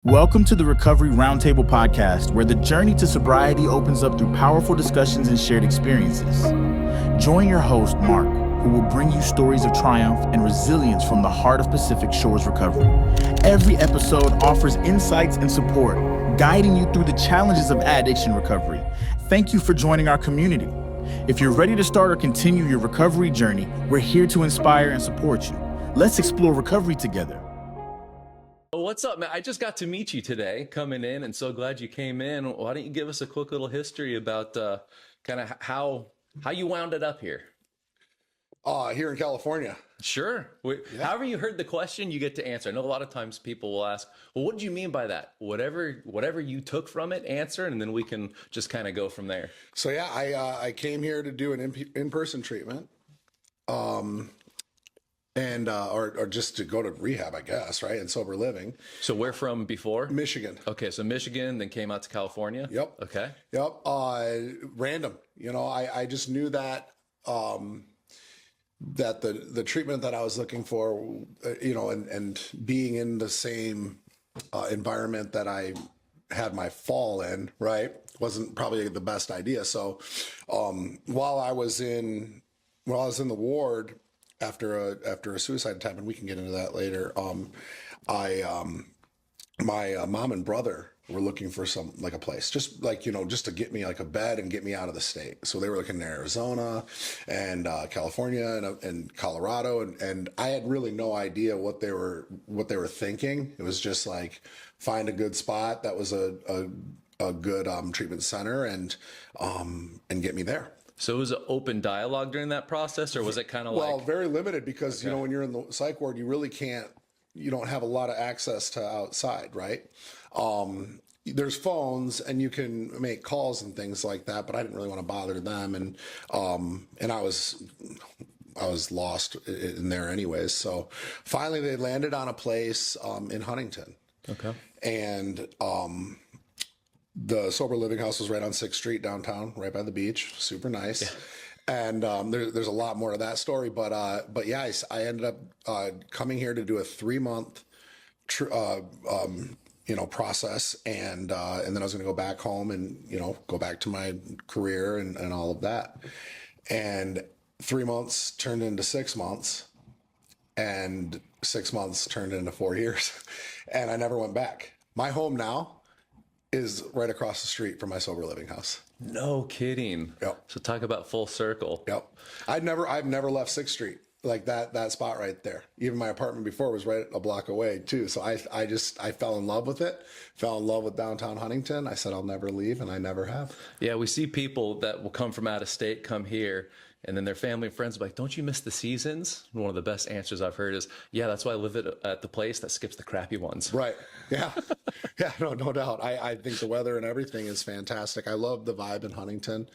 Welcome to the Recovery Roundtable podcast, where the journey to sobriety opens up through powerful discussions and shared experiences. Join your host, Mark, who will bring you stories of triumph and resilience from the heart of Pacific Shores recovery. Every episode offers insights and support, guiding you through the challenges of addiction recovery. Thank you for joining our community. If you're ready to start or continue your recovery journey, we're here to inspire and support you. Let's explore recovery together. What's up, man? I just got to meet you today coming in, and so glad you came in. Why don't you give us a quick little history about kind of how you wound it up here? Here in California. Sure. However you heard the question, you get to answer. I know a lot of times people will ask, well, what did you mean by that? Whatever you took from it, answer, and then we can just kind of go from there. So yeah, I came here to do an in-person treatment. Or just to go to rehab, I guess, right? And sober living. So where from before? Michigan. Okay, so Michigan, then came out to California? Yep. Okay. Yep. Random. I just knew that that the treatment that I was looking for, and being in the same environment that I had my fall in, right, wasn't probably the best idea. So while I was in the ward, after a suicide attempt, and we can get into that later. My mom and brother were looking for a place, just to get me like a bed and get me out of the state. So they were looking in Arizona and California and Colorado, and I had really no idea what they were thinking. It was just like, find a good spot that was a good treatment center and get me there. So was it open dialogue during that process, or was it kind of Well, very limited because, okay, when you're in the psych ward, you really you don't have a lot of access to outside, right? There's phones and you can make calls and things like that, but I didn't really want to bother them. And I was lost in there anyways. So finally they landed on a place in Huntington. Okay. And the sober living house was right on 6th Street downtown, right by the beach. Super nice. Yeah. And there's a lot more to that story, but yeah, I ended up coming here to do a 3-month process, and then I was going to go back home and go back to my career and all of that. And 3 months turned into 6 months, and 6 months turned into 4 years, and I never went back. My home now is right across the street from my sober living house. No kidding. Yep. So talk about full circle. Yep. I've never left 6th Street, like that spot right there. Even my apartment before was right a block away too. So I fell in love with it, fell in love with downtown Huntington. I said, I'll never leave, and I never have. Yeah. We see people that will come from out of state, come here, and then their family and friends will be like, don't you miss the seasons? And one of the best answers I've heard is, yeah, that's why I live at the place that skips the crappy ones. Right. Yeah. Yeah, no doubt. I think the weather and everything is fantastic. I love the vibe in Huntington.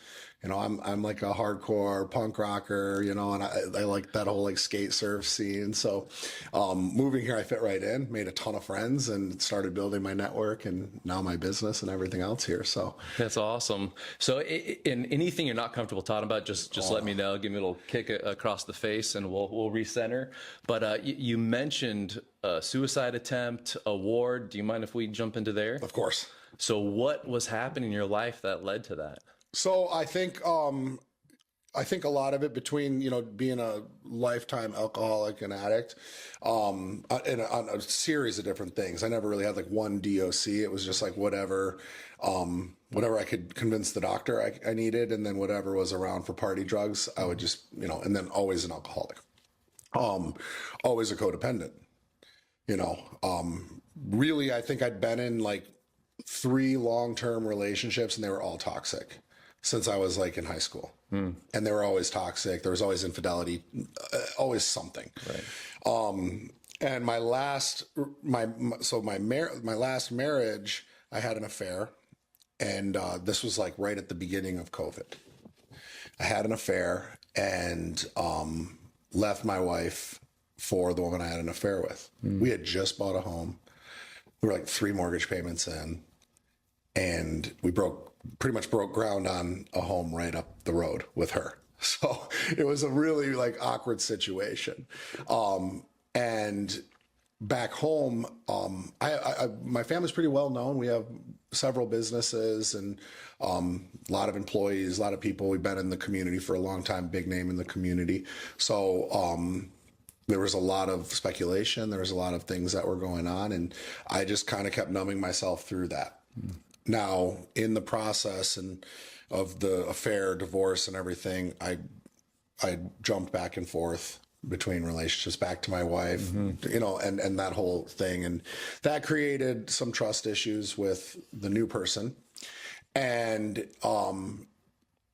I'm like a hardcore punk rocker, and I like that whole like skate surf scene. So moving here, I fit right in, made a ton of friends, and started building my network and now my business and everything else here. So that's awesome. So in anything you're not comfortable talking about, just let me know. Give me a little kick across the face and we'll recenter. But you mentioned a suicide attempt, a ward. Do you mind if we jump into there? Of course. So what was happening in your life that led to that? So I think a lot of it, between being a lifetime alcoholic and addict, and on a series of different things. I never really had like one DOC. It was just like whatever I could convince the doctor I needed, and then whatever was around for party drugs, I would just and then always an alcoholic, always a codependent. Really, I think I'd been in like 3 long-term relationships, and they were all toxic since I was like in high school. And they were always toxic. There was always infidelity, always something. Right. And my last marriage, I had an affair, and this was like right at the beginning of COVID. I had an affair and left my wife for the woman I had an affair with. We had just bought a home. We were like 3 mortgage payments in, and we pretty much broke ground on a home right up the road with her. So it was a really like awkward situation. back home, my family's pretty well known. We have several businesses and a lot of employees, a lot of people. We've been in the community for a long time, big name in the community. So there was a lot of speculation. There was a lot of things that were going on, and I just kind of kept numbing myself through that. Now, in the process and of the affair, divorce, and everything, I jumped back and forth between relationships, back to my wife, you know, and that whole thing. And that created some trust issues with the new person. And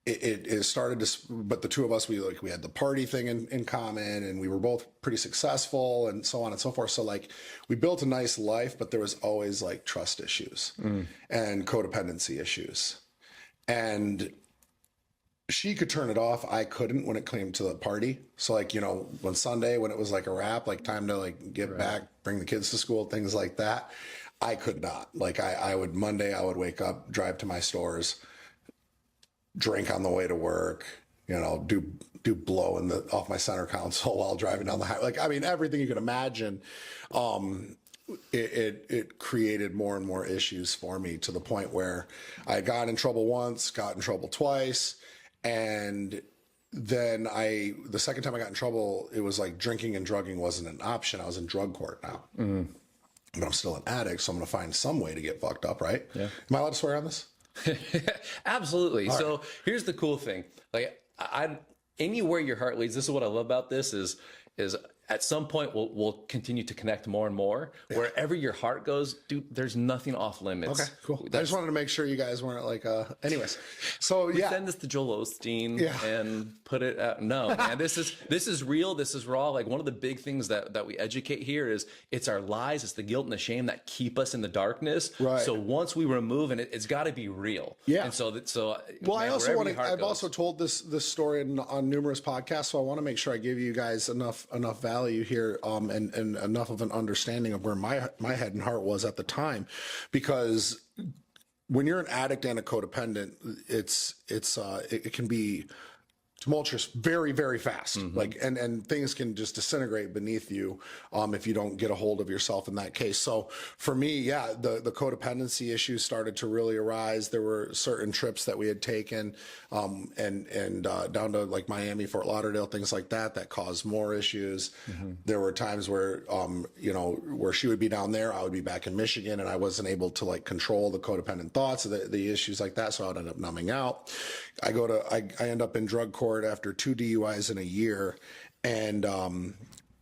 it started to, but the two of us, we had the party thing in common, and we were both pretty successful and so on and so forth. So like we built a nice life, but there was always like trust issues and codependency issues. And she could turn it off. I couldn't when it came to the party. So like, you know, when Sunday, when it was like a wrap, like time to like get back, bring the kids to school, things like that, I could not. Like Monday, I would wake up, drive to my stores, drink on the way to work, you know, do blow off my center console while driving down the highway. Like, I mean, everything you can imagine. It created more and more issues for me, to the point where I got in trouble once, got in trouble twice. And then the second time I got in trouble, it was like drinking and drugging wasn't an option. I was in drug court now, but I'm still an addict. So I'm going to find some way to get fucked up. Right. Yeah. Am I allowed to swear on this? Absolutely. All so right. Here's the cool thing. Like anywhere your heart leads, this is what I love about this is at some point we'll continue to connect more and more. Yeah. Wherever your heart goes, dude, there's nothing off limits. Okay, cool. I just wanted to make sure you guys weren't like, anyways. So we send this to Joel Osteen and put it out. No, man, this is real. This is raw. Like one of the big things that we educate here is it's our lies. It's the guilt and the shame that keep us in the darkness. Right. So once we remove, and it's got to be real. Yeah. And so well, man, I also want to, I've also told this story on numerous podcasts. So I want to make sure I give you guys enough value here, and enough of an understanding of where my head and heart was at the time, because when you're an addict and a codependent, it can be tumultuous very, very fast. Like, and things can just disintegrate beneath you if you don't get a hold of yourself in that case. So for me, the codependency issues started to really arise. There were certain trips that we had taken and down to like Miami, Fort Lauderdale, things like that caused more issues. There were times where you know, where she would be down there, I would be back in Michigan, and I wasn't able to like control the codependent thoughts, the issues like that. So I would end up numbing out. I end up in drug court after 2 DUIs in a year, and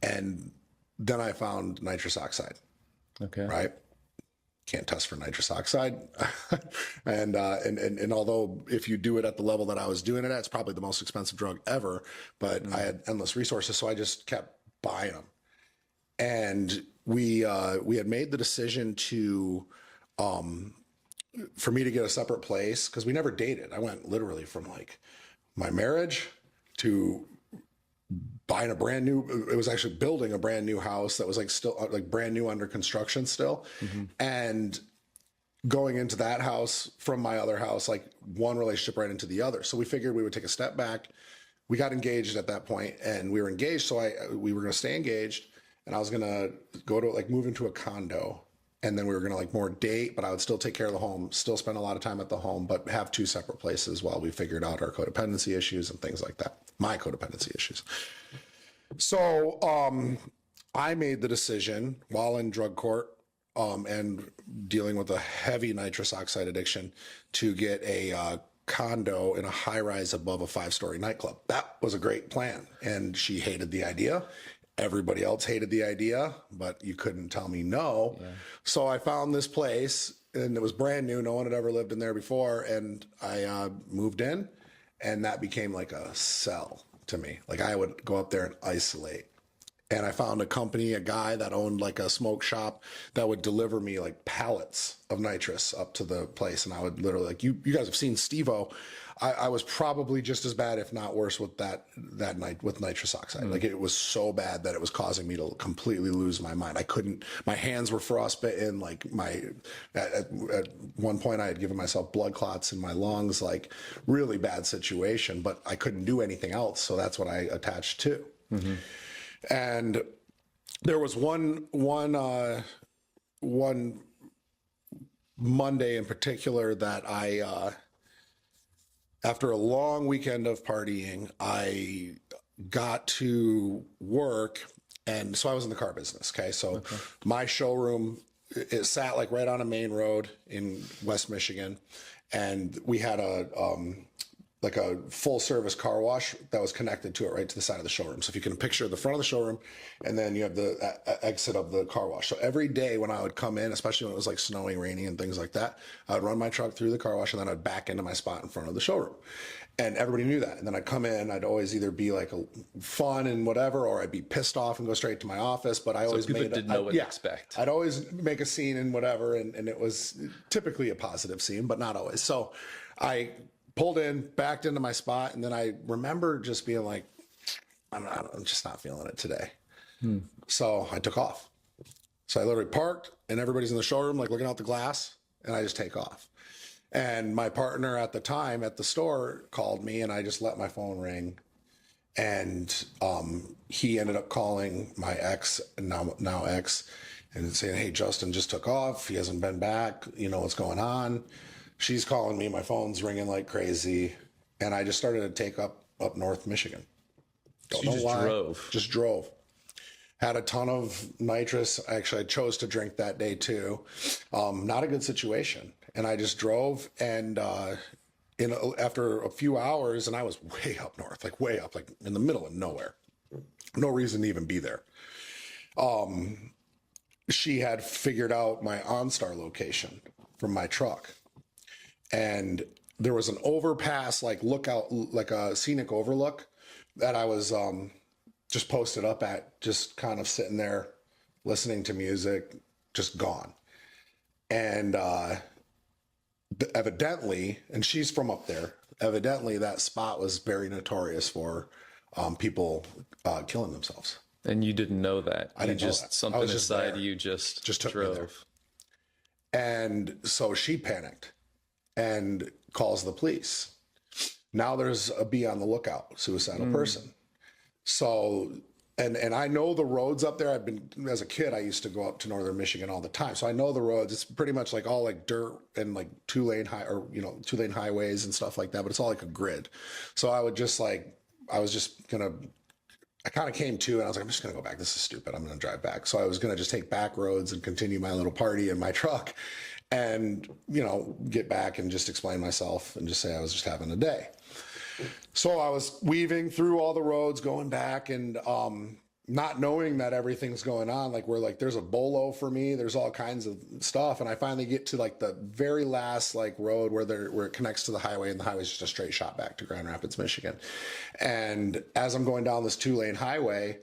then I found nitrous oxide. Okay. Right. Can't test for nitrous oxide, and although if you do it at the level that I was doing it at, it's probably the most expensive drug ever. But I had endless resources, so I just kept buying them. And we had made the decision to for me to get a separate place, because we never dated. I went literally from like my marriage to buying it was actually building a brand new house that was like still like brand new under construction still. And going into that house from my other house, like one relationship right into the other. So we figured we would take a step back. We got engaged at that point, and we were engaged. So we were going to stay engaged, and I was going to go to like move into a condo. And then we were going to like more date, but I would still take care of the home, still spend a lot of time at the home, but have 2 separate places while we figured out our codependency issues and things like that. My codependency issues. So I made the decision while in drug court and dealing with a heavy nitrous oxide addiction to get a condo in a high rise above a 5-story nightclub. That was a great plan. And she hated the idea. Everybody else hated the idea, but you couldn't tell me no. Yeah. So I found this place, and it was brand new. No one had ever lived in there before. And I moved in, and that became like a cell to me. Like I would go up there and isolate. And I found a guy that owned like a smoke shop that would deliver me like pallets of nitrous up to the place. And I would literally, like, you guys have seen Steve-O. I was probably just as bad, if not worse, with that night with nitrous oxide. Like it was so bad that it was causing me to completely lose my mind. My hands were frostbitten. Like at one point I had given myself blood clots in my lungs, like really bad situation, but I couldn't do anything else. So that's what I attached to. And there was one Monday in particular that after a long weekend of partying, I got to work. And so I was in the car business. Okay. So my showroom, it sat like right on a main road in West Michigan. And we had like a full service car wash that was connected to it right to the side of the showroom. So if you can picture the front of the showroom, and then you have the exit of the car wash. So every day when I would come in, especially when it was like snowing, rainy and things like that, I would run my truck through the car wash and then I'd back into my spot in front of the showroom. And everybody knew that. And then I'd come in, I'd always either be like fun and whatever, or I'd be pissed off and go straight to my office. But I always didn't know what to expect. I'd always make a scene and whatever. And it was typically a positive scene, but not always. So I pulled in, backed into my spot. And then I remember just being like, I'm just not feeling it today. So I took off. So I literally parked and everybody's in the showroom, like looking out the glass, and I just take off. And my partner at the time at the store called me, and I just let my phone ring. And he ended up calling my ex, now ex, and saying, "Hey, Justin just took off. He hasn't been back. You know what's going on?" She's calling me. My phone's ringing like crazy, and I just started to take up North Michigan. Don't know why. Just drove. Had a ton of nitrous. Actually, I chose to drink that day too. Not a good situation. And I just drove, and after a few hours, and I was way up north, like way up, like in the middle of nowhere. No reason to even be there. She had figured out my OnStar location from my truck. And there was an overpass, like lookout, like a scenic overlook that I was just posted up at, just kind of sitting there, listening to music, just gone. And evidently, and she's from up there, evidently that spot was very notorious for people killing themselves. And you didn't know that. I didn't know that. Something inside you just took drove. me there. And so she panicked and calls the police. Now there's a be on the lookout, suicidal person. So, and I know the roads up there. As a kid, I used to go up to northern Michigan all the time. So I know the roads. It's pretty much like all like dirt and like two-lane highways and stuff like that, but it's all like a grid. So I kind of came to, and I was like, I'm just going to go back. This is stupid. I'm going to drive back. So I was going to just take back roads and continue my little party in my truck and, get back and just explain myself and just say I was just having a day. So I was weaving through all the roads, going back, and not knowing that everything's going on. Like there's a bolo for me. There's all kinds of stuff. And I finally get to like the very last like road where it connects to the highway, and the highway is just a straight shot back to Grand Rapids, Michigan. And as I'm going down this 2-lane highway,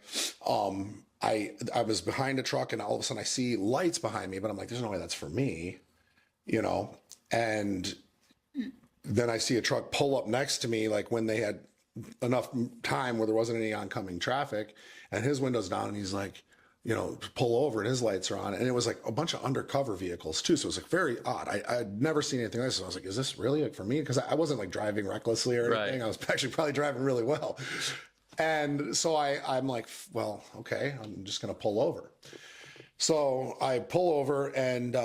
I was behind a truck, and all of a sudden I see lights behind me, but I'm like, there's no way that's for me, and then I see a truck pull up next to me, like when they had enough time where there wasn't any oncoming traffic, and his window's down, and he's like, pull over, and his lights are on. And it was like a bunch of undercover vehicles too. So it was like very odd. I'd never seen anything like this. So I was like, is this really like for me? Because I wasn't like driving recklessly or anything. Right. I was actually probably driving really well. And so I'm like, well, okay, I'm just going to pull over. So I pull over, and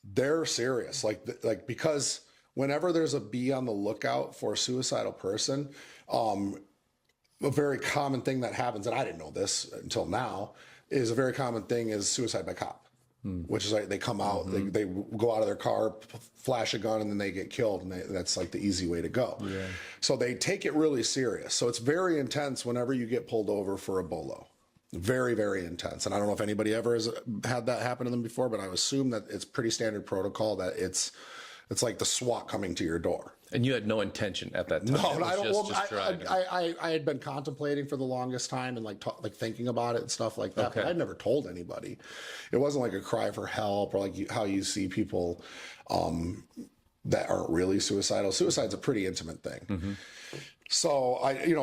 they're serious. Like because whenever there's a be on the lookout for a suicidal person, a very common thing that happens, and I didn't know this until now, is a very common thing is suicide by cop, which is like they come out, they go out of their car, flash a gun, and then they get killed, and that's like the easy way to go. Yeah. So they take it really serious. So it's very intense whenever you get pulled over for a bolo. Very, very intense. And I don't know if anybody ever has had that happen to them before, but I assume that it's pretty standard protocol that it's like the SWAT coming to your door. And you had no intention at that time. No, I don't. I had been contemplating for the longest time and like thinking about it and stuff like that. Okay. But I'd never told anybody. It wasn't like a cry for help or like how you see people that aren't really suicidal. Suicide's a pretty intimate thing. Mm-hmm. So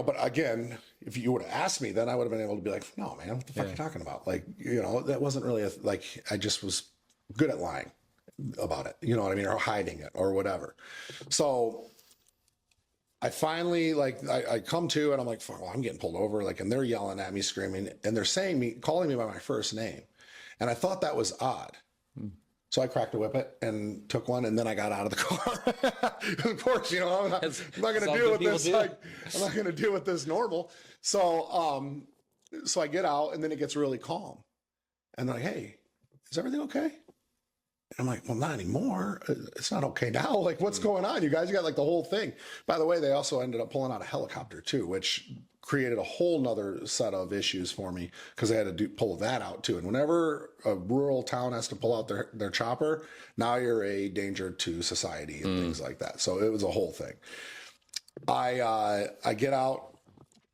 but again, if you would have asked me, then I would have been able to be like, no, man, what the fuck are you talking about? Like, that wasn't really I just was good at lying about it, you know what I mean, or hiding it or whatever. So I finally I come to and I'm like, fuck, well, I'm getting pulled over. Like, and they're yelling at me, screaming, and they're calling me by my first name. And I thought that was odd. So I cracked a whip it and took one, and then I got out of the car. Of course, you know, I'm not going to deal with this. I'm not going to deal with this normal. So, so I get out, and then it gets really calm. And they're like, hey, is everything okay? And I'm like, well, not anymore. It's not okay now. Like, what's going on? You guys got like the whole thing. By the way, they also ended up pulling out a helicopter too, which created a whole nother set of issues for me because they had to pull that out too. And whenever a rural town has to pull out their chopper, now you're a danger to society and things like that. So it was a whole thing. I get out.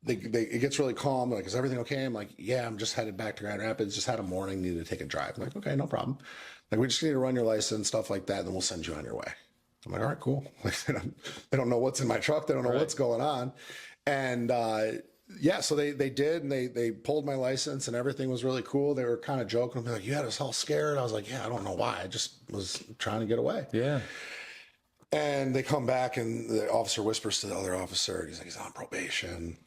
It gets really calm. Like, is everything okay? I'm like, yeah, I'm just headed back to Grand Rapids. Just had a morning, needed to take a drive. I'm like, okay, no problem. Like, we just need to run your license, stuff like that, and then we'll send you on your way. I'm like, all right, cool. Like, they don't know what's in my truck. They don't know what's going on. And yeah, so they did, and they pulled my license, and everything was really cool. They were kind of joking. Like, you had us all scared. I was like, yeah, I don't know why. I just was trying to get away. Yeah. And they come back, and the officer whispers to the other officer, he's like, he's on probation.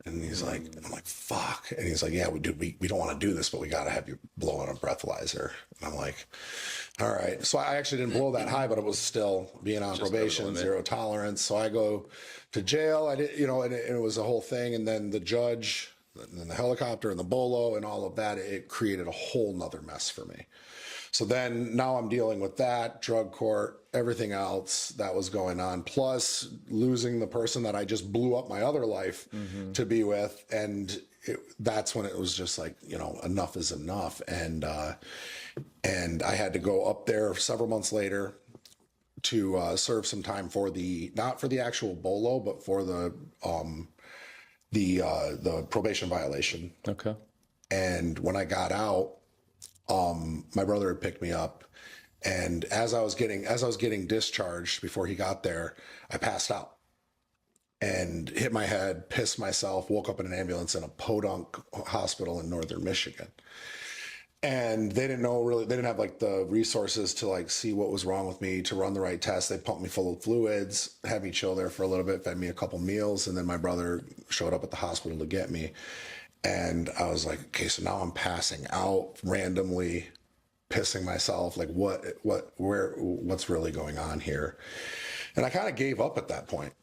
And he's like, I'm like, fuck. And he's like, yeah, we don't want to do this, but we got to have you blow on a breathalyzer. And I'm like, all right. So I actually didn't blow that high, but it was still being on just probation, zero tolerance. So I go to jail. I did, you know, and it was a whole thing. And then the judge, and then the helicopter and the bolo and all of that, it created a whole nother mess for me. So then now I'm dealing with that, drug court, everything else that was going on, plus losing the person that I just blew up my other life to be with. And that's when it was just like, you know, enough is enough. And I had to go up there several months later to serve some time for not for the actual bolo, but for the probation violation. Okay. And when I got out, my brother had picked me up, and as I was getting discharged before he got there, I passed out and hit my head, pissed myself, woke up in an ambulance in a podunk hospital in northern Michigan. And they didn't have like the resources to like see what was wrong with me, to run the right tests. They pumped me full of fluids, had me chill there for a little bit, fed me a couple meals, and then my brother showed up at the hospital to get me. And I was like, okay, so now I'm passing out randomly, pissing myself. Like, what's really going on here? And I kind of gave up at that point.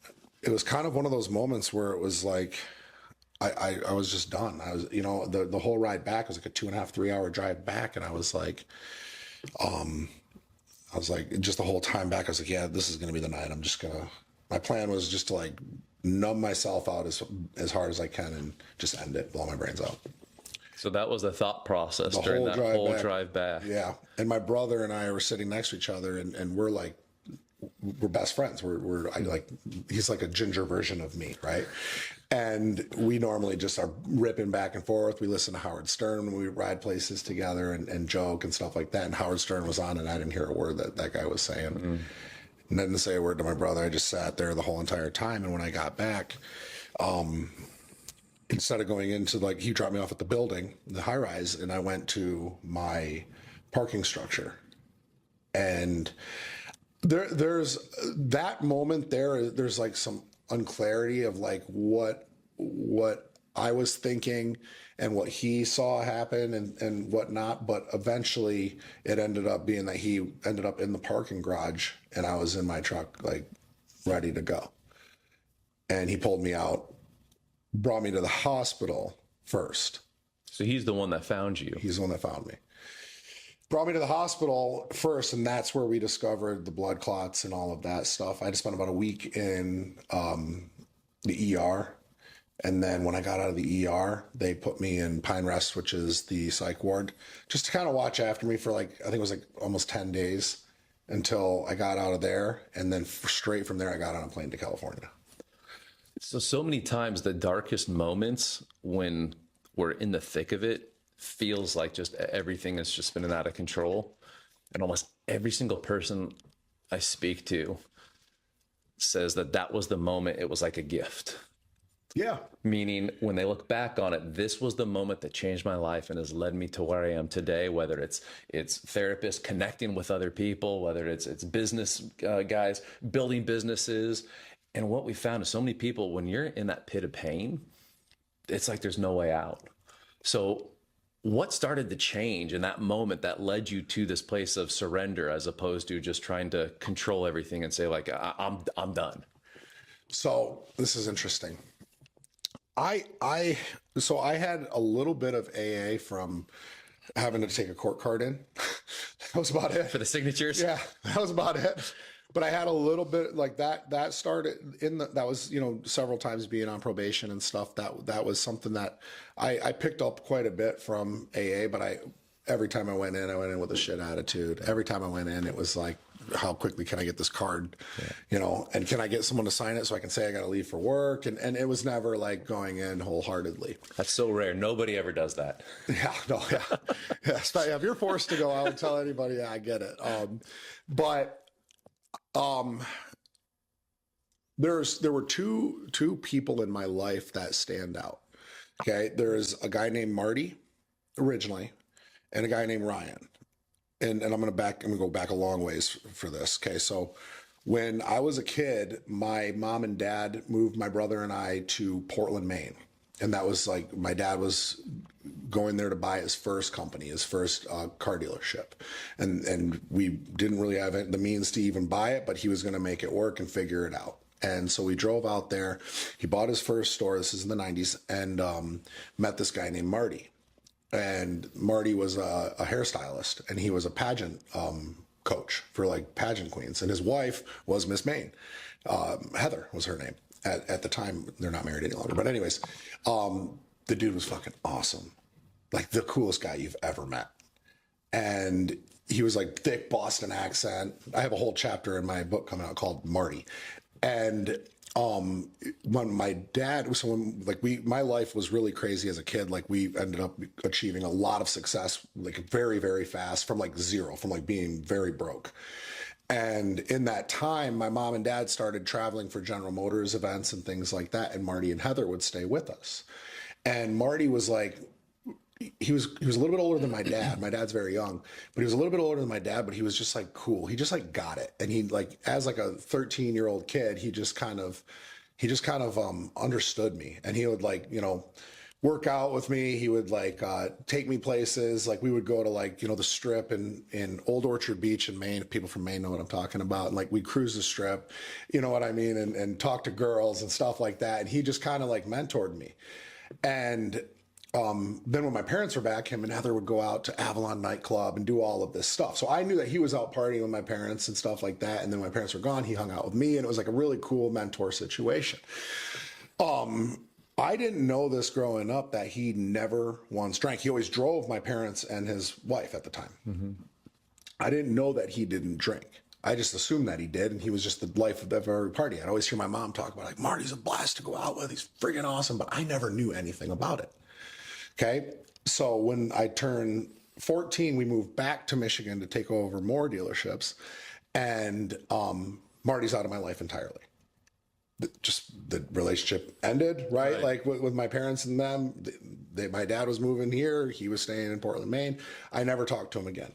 It was kind of one of those moments where it was like, I was just done. I was, you know, the whole ride back was like a 2.5, 3 hour drive back. And I was like, just the whole time back, I was like, yeah, this is going to be the night. My plan was just to like numb myself out as hard as I can and just end it, blow my brains out. So that was the thought process during that whole drive back. Yeah. And my brother and I were sitting next to each other, and we're like, we're best friends. He's like a ginger version of me, right? And we normally just are ripping back and forth. We listen to Howard Stern when we ride places together and joke and stuff like that. And Howard Stern was on, and I didn't hear a word that guy was saying. Mm-hmm. And I didn't say a word to my brother. I just sat there the whole entire time. And when I got back, instead of going into, like, he dropped me off at the building, the high rise, and I went to my parking structure. And there's that moment there's like some unclarity of like what I was thinking and what he saw happen and whatnot. But eventually it ended up being that he ended up in the parking garage and I was in my truck, like, ready to go. And he pulled me out, brought me to the hospital first. So he's the one that found you. He's the one that found me. Brought me to the hospital first, and that's where we discovered the blood clots and all of that stuff. I had to spend about a week in the ER. And then when I got out of the ER, they put me in Pine Rest, which is the psych ward, just to kind of watch after me for, like, I think it was like almost 10 days until I got out of there. And then straight from there, I got on a plane to California. So many times the darkest moments when we're in the thick of it feels like just everything is just spinning out of control. And almost every single person I speak to says that was the moment. It was like a gift. Yeah. Meaning when they look back on it, this was the moment that changed my life and has led me to where I am today, whether it's therapists connecting with other people, whether it's business guys building businesses. And what we found is so many people, when you're in that pit of pain, it's like there's no way out. So what started the change in that moment that led you to this place of surrender, as opposed to just trying to control everything and say like, I'm done? So this is interesting. So I had a little bit of AA from having to take a court card in. That was about it. For the signatures? Yeah, that was about it. But I had a little bit like that. That started that was, several times being on probation and stuff. That was something that I picked up quite a bit from AA. But every time I went in with a shit attitude. Every time I went in, it was like, how quickly can I get this card? Yeah. And can I get someone to sign it so I can say I got to leave for work? And it was never like going in wholeheartedly. That's so rare. Nobody ever does that. Yeah, no, yeah. Yeah, if you're forced to go, I would tell anybody, yeah, I get it. There were two people in my life that stand out. Okay. There's a guy named Marty originally and a guy named Ryan. And I'm going to go back a long ways for this. Okay. So when I was a kid, my mom and dad moved my brother and I to Portland, Maine. And that was like, my dad was going there to buy his first company, his first car dealership. And we didn't really have the means to even buy it, but he was going to make it work and figure it out. And so we drove out there. He bought his first store. This is in the 90s, and met this guy named Marty. And Marty was a hairstylist, and he was a pageant coach for like pageant queens. And his wife was Miss Maine. Heather was her name at the time. They're not married any longer. But anyways, the dude was fucking awesome. Like the coolest guy you've ever met. And he was like thick Boston accent. I have a whole chapter in my book coming out called Marty. And when my dad, my life was really crazy as a kid. Like we ended up achieving a lot of success, like very, very fast from like zero, from like being very broke. And in that time, my mom and dad started traveling for General Motors events and things like that. And Marty and Heather would stay with us. And Marty was like, he was a little bit older than my dad. My dad's very young, but he was a little bit older than my dad, but he was just like cool. He just like got it. And he like, as like a 13-year-old kid, he just kind of understood me. And he would like, work out with me. He would like take me places. Like we would go to like, the strip in Old Orchard Beach in Maine. People from Maine know what I'm talking about. And like we cruise the strip, you know what I mean? And talk to girls and stuff like that. And he just kind of like mentored me. And then when my parents were back, him and Heather would go out to Avalon nightclub and do all of this stuff. So I knew that he was out partying with my parents and stuff like that. And then when my parents were gone, he hung out with me, and it was like a really cool mentor situation. I didn't know this growing up, that he never once drank. He always drove my parents and his wife at the time. Mm-hmm. I didn't know that he didn't drink. I just assumed that he did, and he was just the life of every party. I'd always hear my mom talk about like, Marty's a blast to go out with. He's friggin' awesome, but I never knew anything about it. Okay. So when I turned 14, we moved back to Michigan to take over more dealerships, and Marty's out of my life entirely. Just the relationship ended, right? Like with my parents and them, my dad was moving here. He was staying in Portland, Maine. I never talked to him again.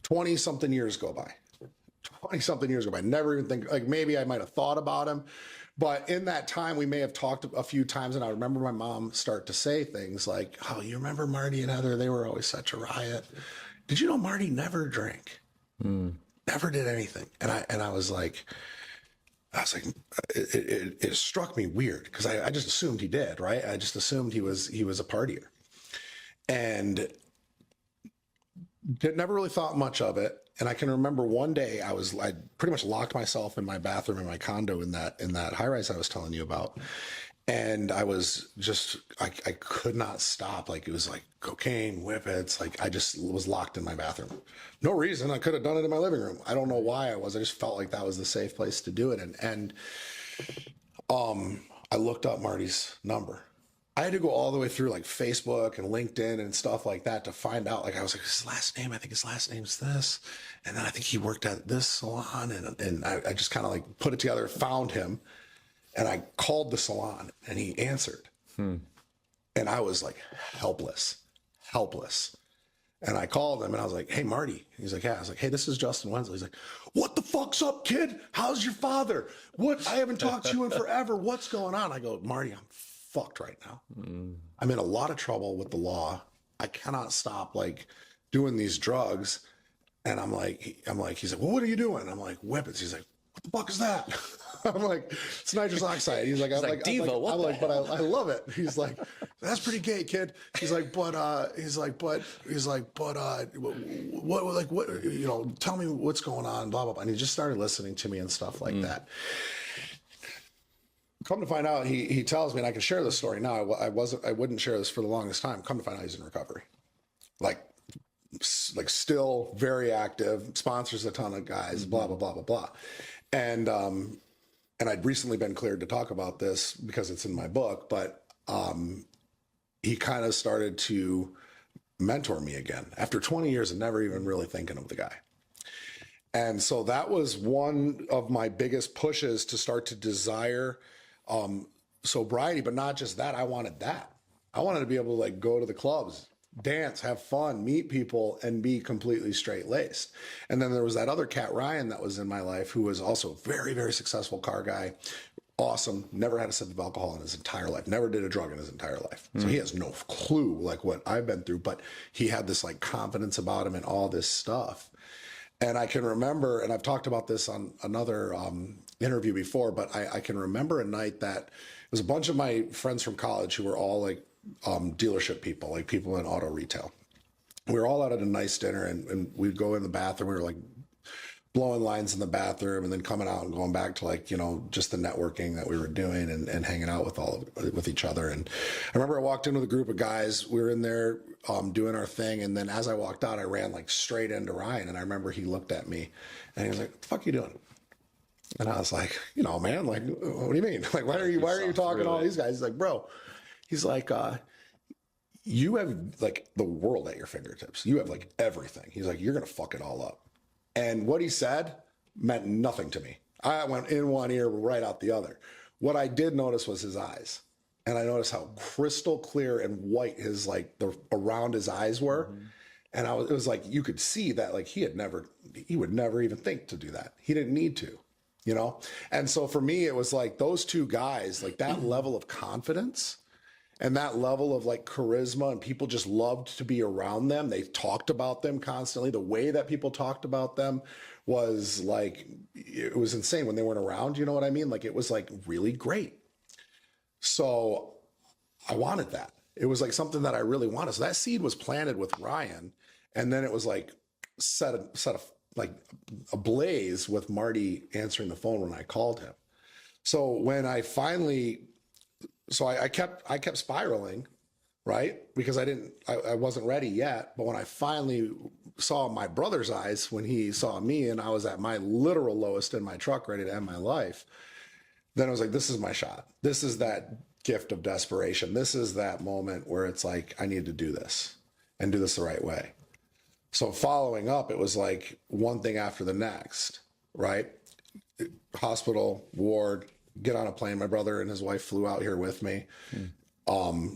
20 something years go by. Never even think, like maybe I might've thought about him, but in that time we may have talked a few times, and I remember my mom start to say things like, oh, you remember Marty and Heather? They were always such a riot. Did you know Marty never drank? Never did anything. And I was like, it struck me weird, because I just assumed he did, right? I just assumed he was a partier, and never really thought much of it. And I can remember one day I pretty much locked myself in my bathroom in my condo in that high rise I was telling you about. And I was just, I could not stop. Like it was like cocaine, whippets. Like I just was locked in my bathroom. No reason. I could have done it in my living room. I don't know why I was. I just felt like that was the safe place to do it. And I looked up Marty's number. I had to go all the way through like Facebook and LinkedIn and stuff like that to find out. Like I was like, his last name, I think his last name's this. And then I think he worked at this salon. And I just kind of like put it together, found him. And I called the salon, and he answered. And I was like helpless. And I called him and I was like, hey, Marty. He's like, yeah. I was like, hey, this is Justin Winzel. He's like, what the fuck's up, kid? How's your father? What? I haven't talked to you in forever. What's going on? I go, Marty, I'm fucked right now. I'm in a lot of trouble with the law. I cannot stop like doing these drugs. And I'm like, he's like, well, what are you doing? I'm like, whippets. He's like, what the fuck is that? I'm like, it's nitrous oxide. He's like, I'm like, Diva, what the hell? but I love it. He's like, that's pretty gay, kid. He's like, what, you know, tell me what's going on, blah, blah, blah. And he just started listening to me and stuff like that. Come to find out, he tells me, and I can share this story now. I wouldn't share this for the longest time. Come to find out he's in recovery. Like still very active, sponsors a ton of guys, blah, blah, blah, blah, blah. And I'd recently been cleared to talk about this because it's in my book, but he kind of started to mentor me again after 20 years of never even really thinking of the guy. And so that was one of my biggest pushes to start to desire sobriety, but not just that. I wanted that. I wanted to be able to like go to the clubs, dance, have fun, meet people, and be completely straight-laced. And then there was that other cat, Ryan, that was in my life, who was also a very, very successful car guy. Awesome. Never had a sip of alcohol in his entire life. Never did a drug in his entire life. So he has no clue like what I've been through, but he had this like confidence about him and all this stuff. And I can remember, and I've talked about this on another interview before, but I can remember a night that it was a bunch of my friends from college who were all like dealership people, like people in auto retail. We were all out at a nice dinner and we'd go in the bathroom. We were like blowing lines in the bathroom and then coming out and going back to like, you know, just the networking that we were doing and hanging out with each other. And I remember I walked in with a group of guys. We were in there doing our thing. And then as I walked out, I ran like straight into Ryan. And I remember he looked at me and he was like, what the fuck are you doing? And I was like, you know, man, like, what do you mean? Like, why are you talking to all these guys? He's like, bro, he's like, you have like the world at your fingertips. You have like everything. He's like, you're going to fuck it all up. And what he said meant nothing to me. I went in one ear, right out the other. What I did notice was his eyes. And I noticed how crystal clear and white his like around his eyes were. And it was like, you could see that like he would never even think to do that. He didn't need to, you know? And so for me, it was like those two guys, like that level of confidence and that level of like charisma, and people just loved to be around them. They talked about them constantly. The way that people talked about them was like, it was insane when they weren't around. You know what I mean? Like it was like really great. So I wanted that. It was like something that I really wanted. So that seed was planted with Ryan. And then it was like set like ablaze with Marty answering the phone when I called him. So when I finally, I kept spiraling, right? Because I wasn't ready yet. But when I finally saw my brother's eyes, when he saw me and I was at my literal lowest in my truck, ready to end my life, then I was like, this is my shot. This is that gift of desperation. This is that moment where it's like, I need to do this and do this the right way. So following up, it was like one thing after the next, right? Hospital, ward, get on a plane. My brother and his wife flew out here with me,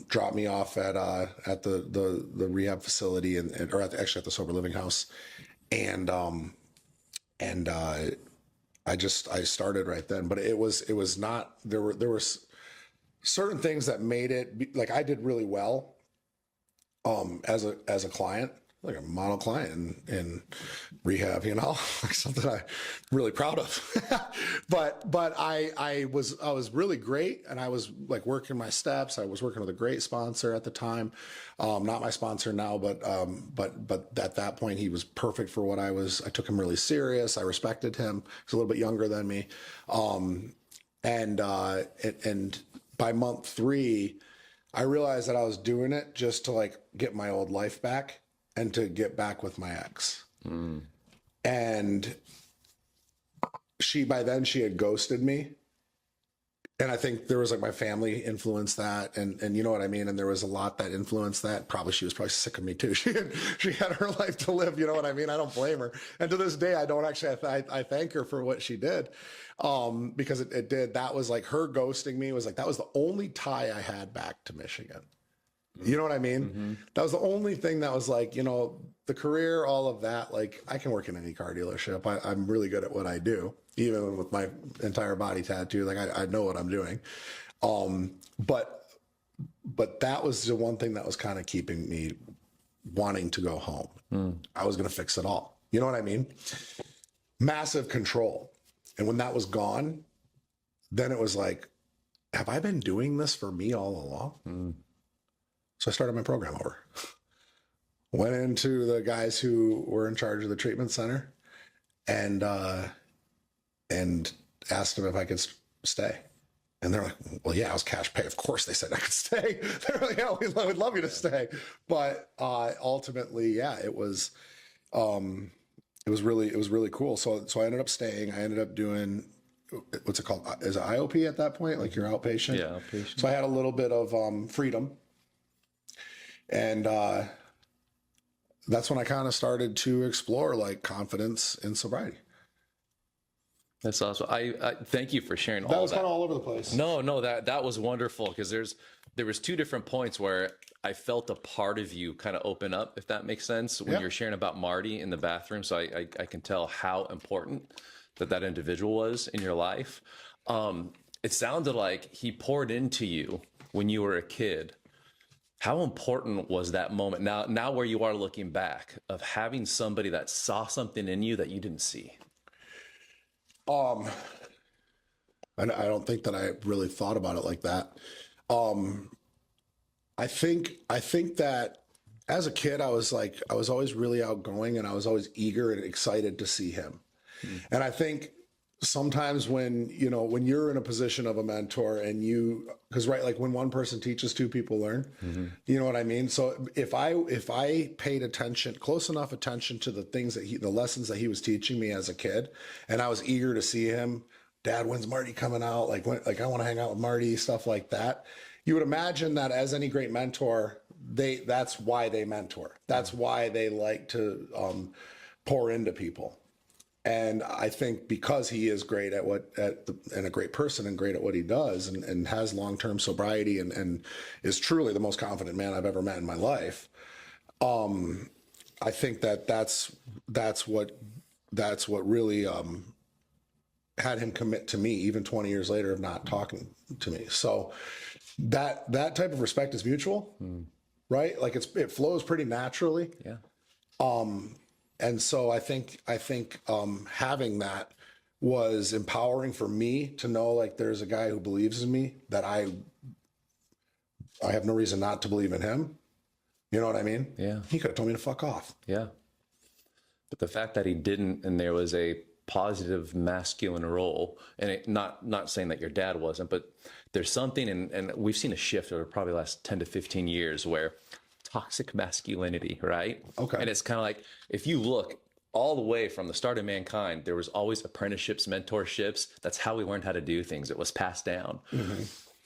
dropped me off at the rehab facility or actually at the sober living house. And I started right then, but it was not, there were certain things that made it like I did really well, as a client, like a model client in rehab, you know, like something I'm really proud of. but I was really great, and I was like working my steps. I was working with a great sponsor at the time, not my sponsor now, but at that point he was perfect for what I was. I took him really serious. I respected him. He's a little bit younger than me, and by month 3, I realized that I was doing it just to like get my old life back and to get back with my ex. And by then she had ghosted me. And I think there was like my family influenced that, and you know what I mean? And there was a lot that influenced that. She was probably sick of me too. She had her life to live, you know what I mean? I don't blame her. And to this day, I don't actually, I thank her for what she did. Because it did, that was like her ghosting me was like, that was the only tie I had back to Michigan. You know what I mean? That was the only thing that was like, the career, all of that. Like, I can work in any car dealership. I'm really good at what I do, even with my entire body tattoo. Like, I know what I'm doing. But that was the one thing that was kind of keeping me wanting to go home. I was going to fix it all. You know what I mean? Massive control. And when that was gone, then it was like, have I been doing this for me all along? So I started my program over. Went into the guys who were in charge of the treatment center and asked them if I could stay. And they're like, well, yeah, I was cash pay. Of course they said I could stay. They're like, yeah, we'd love you to stay. But ultimately, yeah, it was really cool. So I ended up staying. I ended up doing, what's it called? Is it IOP at that point? Like your outpatient? Yeah, outpatient. So I had a little bit of freedom. And that's when I kind of started to explore like confidence in sobriety. That's awesome. I thank you for sharing all That was that. kind of all over the place. No, that was wonderful because there was two different points where I felt a part of you kind of open up, if that makes sense, when you're sharing about Marty in the bathroom. So I can tell how important that individual was in your life. It sounded like he poured into you when you were a kid. How important was that moment? Now where you are looking back of having somebody that saw something in you that you didn't see. I don't think that I really thought about it like that. I think that as a kid, I was always really outgoing and I was always eager and excited to see him. And I think sometimes when you're in a position of a mentor and because like when one person teaches, two people learn, you know what I mean? So if I paid close enough attention to the things the lessons that he was teaching me as a kid, and I was eager to see him, Dad, when's Marty coming out? Like I want to hang out with Marty, stuff like that. You would imagine that as any great mentor, that's why they mentor. That's why they like to pour into people. And I think because he is great and a great person and great at what he does and has long-term sobriety and is truly the most confident man I've ever met in my life. I think that's what really had him commit to me even 20 years later of not talking to me. So that type of respect is mutual, right? Like it flows pretty naturally. Yeah. And so I think having that was empowering for me to know like there's a guy who believes in me that I have no reason not to believe in him. You know what I mean? Yeah. He could have told me to fuck off. Yeah. But the fact that he didn't, and there was a positive masculine role, and not saying that your dad wasn't, but there's something, and we've seen a shift over probably the last 10 to 15 years where toxic masculinity, right? Okay. And it's kind of like, if you look all the way from the start of mankind, there was always apprenticeships, mentorships. That's how we learned how to do things. It was passed down.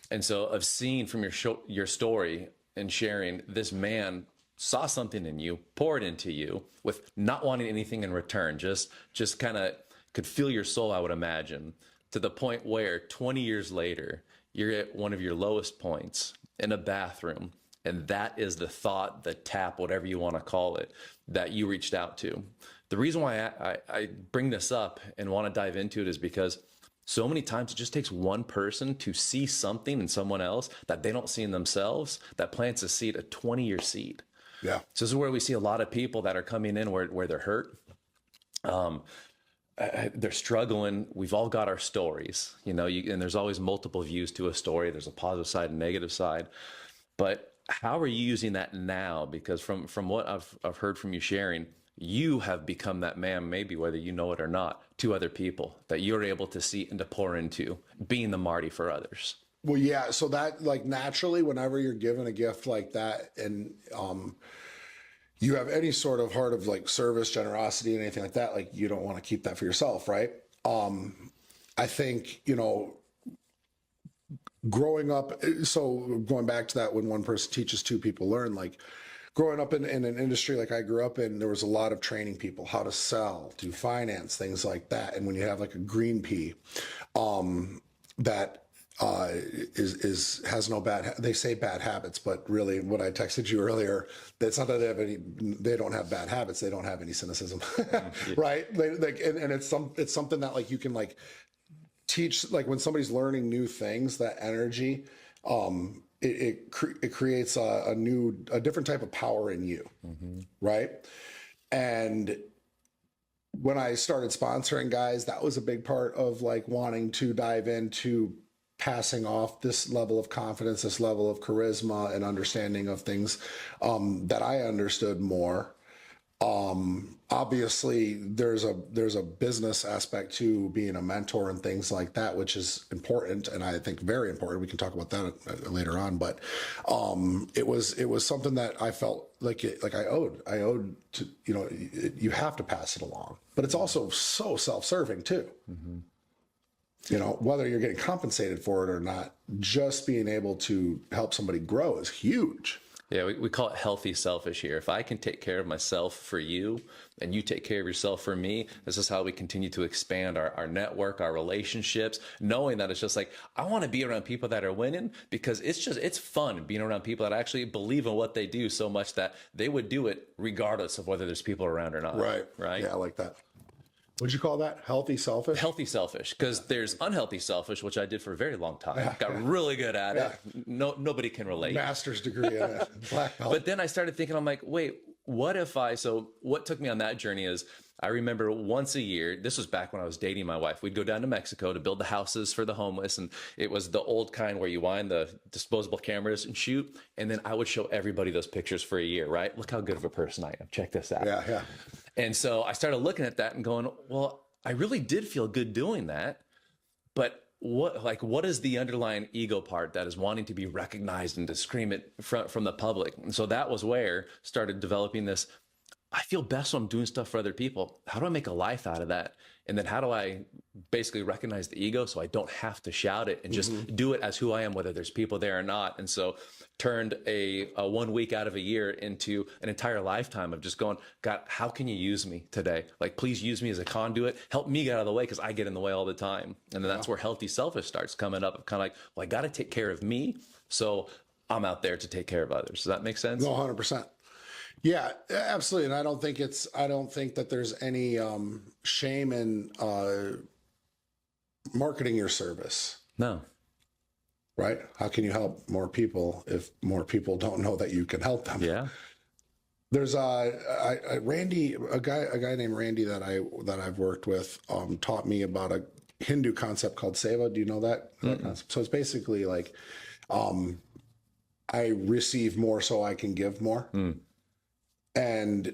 And so of seeing from your story and sharing, this man saw something in you, poured into you with not wanting anything in return, just kind of could feel your soul, I would imagine, to the point where 20 years later, you're at one of your lowest points in a bathroom. And that is the thought, the tap, whatever you want to call it, that you reached out to. The reason why I bring this up and want to dive into it is because so many times it just takes one person to see something in someone else that they don't see in themselves that plants a seed, a 20-year seed. Yeah. So this is where we see a lot of people that are coming in where they're hurt. They're struggling. We've all got our stories, and there's always multiple views to a story. There's a positive side and negative side. But how are you using that now? Because from what I've heard from you sharing, you have become that man, maybe whether you know it or not, to other people that you're able to see and to pour into, being the Marty for others. Well, yeah. So that like naturally, whenever you're given a gift like that, and you have any sort of heart of like service, generosity, and anything like that, like you don't want to keep that for yourself, right? I think growing up, so going back to that, when one person teaches, two people learn, like growing up in an industry like I grew up in, there was a lot of training people how to sell, do finance, things like that. And when you have like a green pea, that has no bad. They say bad habits, but really, what I texted you earlier, that's not that they don't have bad habits. They don't have any cynicism, right? And it's something that like you can like teach. Like when somebody's learning new things, that energy, it creates a different type of power in you, right? And when I started sponsoring guys, that was a big part of like wanting to dive into passing off this level of confidence, this level of charisma and understanding of things that I understood more. Obviously there's a business aspect to being a mentor and things like that, which is important. And I think very important. We can talk about that later on, but, it was something that I felt like I owed to, you have to pass it along, but it's also so self-serving too. Whether you're getting compensated for it or not, just being able to help somebody grow is huge. Yeah, we call it healthy selfish here. If I can take care of myself for you and you take care of yourself for me, this is how we continue to expand our network, our relationships, knowing that it's just like, I want to be around people that are winning because it's fun being around people that actually believe in what they do so much that they would do it regardless of whether there's people around or not. Right. Right. Yeah, I like that. What'd you call that? Healthy selfish? Healthy selfish, because there's unhealthy selfish, which I did for a very long time. Got really good at it. Nobody can relate. Master's degree in it. Black belt. But then I started thinking, I'm like, wait, what took me on that journey is I remember once a year, this was back when I was dating my wife, we'd go down to Mexico to build the houses for the homeless. And it was the old kind where you wind the disposable cameras and shoot. And then I would show everybody those pictures for a year, right? Look how good of a person I am. Check this out. Yeah. And so I started looking at that and going, well, I really did feel good doing that. But what is the underlying ego part that is wanting to be recognized and to scream it from the public? And so that was where started developing this. I feel best when I'm doing stuff for other people. How do I make a life out of that? And then how do I basically recognize the ego so I don't have to shout it and just do it as who I am, whether there's people there or not? And so turned a 1 week out of a year into an entire lifetime of just going, God, how can you use me today? Like, please use me as a conduit. Help me get out of the way because I get in the way all the time. And then that's where healthy selfish starts coming up. Kind of like, well, I got to take care of me. So I'm out there to take care of others. Does that make sense? No, 100%. Yeah, absolutely. And I don't think that there's any shame in marketing your service. No. Right? How can you help more people if more people don't know that you can help them? Yeah. There's Randy, a guy named Randy that I've worked with, taught me about a Hindu concept called seva. Do you know that concept? So it's basically like, I receive more so I can give more. And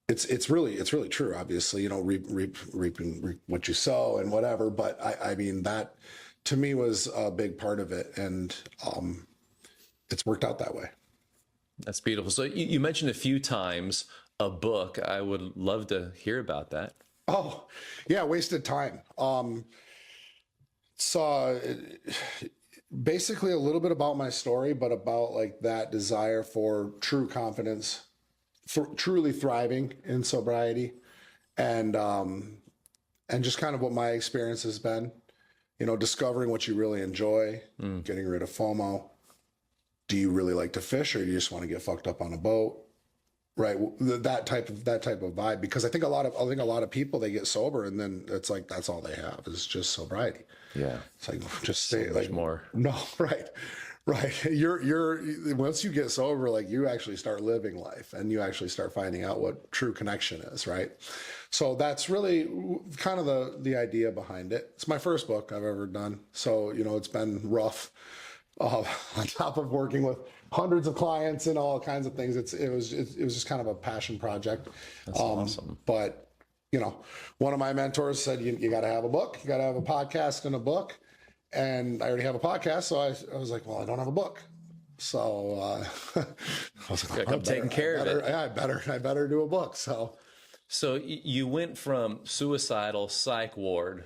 it's really true. Obviously, reaping what you sow and whatever. But I mean, that to me was a big part of it, and it's worked out that way. That's beautiful. So you mentioned a few times a book. I would love to hear about that. Oh, yeah, Wasted Time. So basically a little bit about my story, but about like that desire for true confidence, truly thriving in sobriety, and just kind of what my experience has been, discovering what you really enjoy, getting rid of FOMO. Do you really like to fish, or do you just want to get fucked up on a boat? Right. That type of vibe, because I think a lot of people, they get sober and then it's like, that's all they have is just sobriety. Yeah. It's like, just say like more. No, right. You're once you get sober, like you actually start living life and you actually start finding out what true connection is. Right. So that's really kind of the idea behind it. It's my first book I've ever done. So, it's been rough, on top of working with hundreds of clients and all kinds of things. It was just kind of a passion project. That's awesome. But, one of my mentors said, you got to have a book, you got to have a podcast and a book. And I already have a podcast. So I was like, well, I don't have a book. So I was like, I'm taking care of it. Yeah, I better do a book. So you went from suicidal psych ward,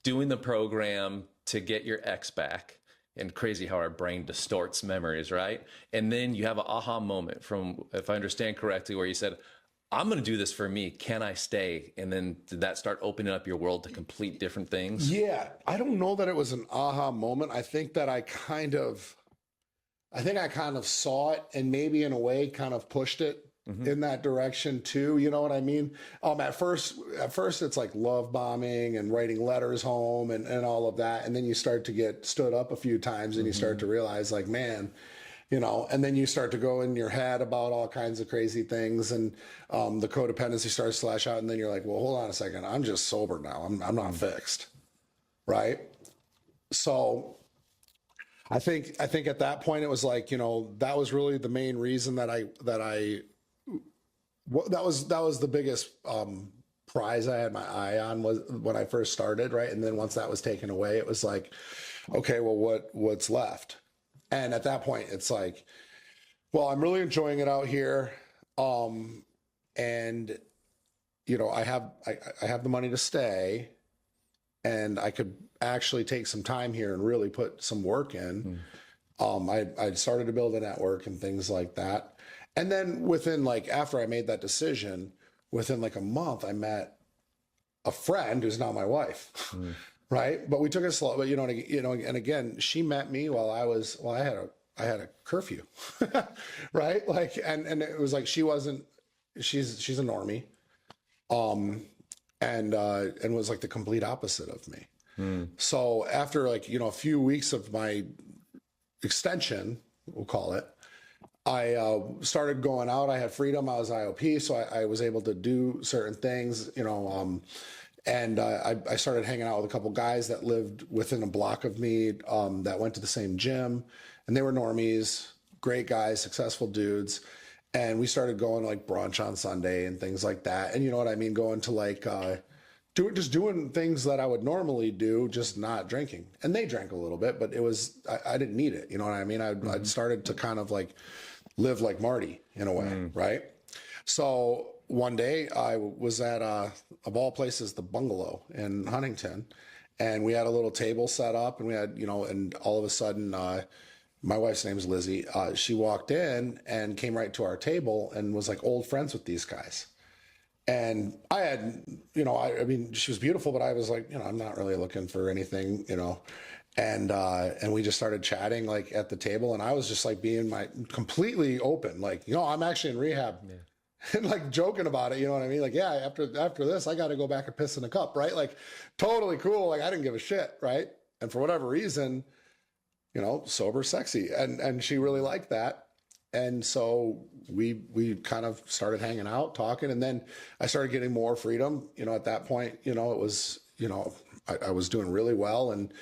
doing the program to get your ex back. And crazy how our brain distorts memories, right? And then you have an aha moment from, if I understand correctly, where you said, I'm going to do this for me. Can I stay? And then did that start opening up your world to complete different things? Yeah, I don't know that it was an aha moment. I think that I think I kind of saw it and maybe in a way kind of pushed it in that direction too. You know what I mean? At first it's like love bombing and writing letters home and all of that. And then you start to get stood up a few times and you start to realize like, man, you know, and then you start to go in your head about all kinds of crazy things and the codependency starts to lash out. And then you're like, well, hold on a second. I'm just sober now. I'm not fixed. Right. So I think at that point it was like, you know, that was really the main reason that was the biggest prize I had my eye on was when I first started, right? And then once that was taken away, it was like, okay, well, what's left? And at that point, it's like, well, I'm really enjoying it out here, and you know, I have the money to stay, and I could actually take some time here and really put some work in. I started to build a network and things like that. And then within like, after I made that decision, within like a month, I met a friend who's now my wife, right? But we took it slow, but and again, she met me while I had a curfew, right? Like, and it was like, she's a normie. And was like the complete opposite of me. So after like, you know, a few weeks of my extension, we'll call it, I started going out. I had freedom. I was IOP, so I was able to do certain things, you know, and I started hanging out with a couple guys that lived within a block of me that went to the same gym, and they were normies, great guys, successful dudes. And we started going to like brunch on Sunday and things like that. And you know what I mean? Going to like, doing things that I would normally do, just not drinking. And they drank a little bit, but I didn't need it. You know what I mean? I'd started to kind of like live like Marty in a way, right? So one day I was at, of all places, the Bungalow in Huntington. And we had a little table set up and we had, you know, and all of a sudden, my wife's name's Lizzie. She walked in and came right to our table and was like old friends with these guys. And I had, you know, I mean, she was beautiful, but I was like, you know, I'm not really looking for anything, you know. And we just started chatting like at the table, and I was just like being completely open, like, you know, I'm actually in rehab. Yeah. And like joking about it, you know what I mean? Like, yeah, after this, I got to go back and piss in a cup, right? Like, totally cool. Like, I didn't give a shit, right? And for whatever reason, you know, sober, sexy. And she really liked that. And so we kind of started hanging out, talking, and then I started getting more freedom. You know, at that point, you know, it was, you know, I was doing really well. And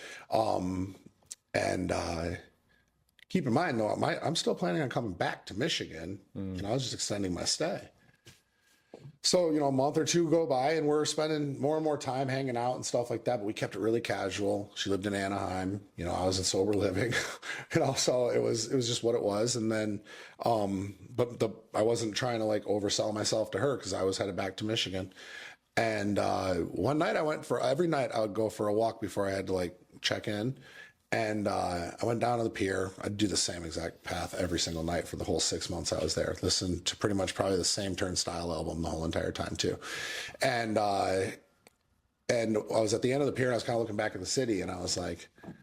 keep in mind though, I'm still planning on coming back to Michigan. You know, I was just extending my stay. So, you know, a month or two go by and we're spending more and more time hanging out and stuff like that, but we kept it really casual. She lived in Anaheim, you know, I was in sober living, you know, so it was just what it was. And then, I wasn't trying to like oversell myself to her because I was headed back to Michigan. And, one night every night I would go for a walk before I had to like check in. And I went down to the pier. I'd do the same exact path every single night for the whole 6 months I was there. Listened to pretty much probably the same Turnstile album the whole entire time too. And I was at the end of the pier and I was kind of looking back at the city and I was like, I'm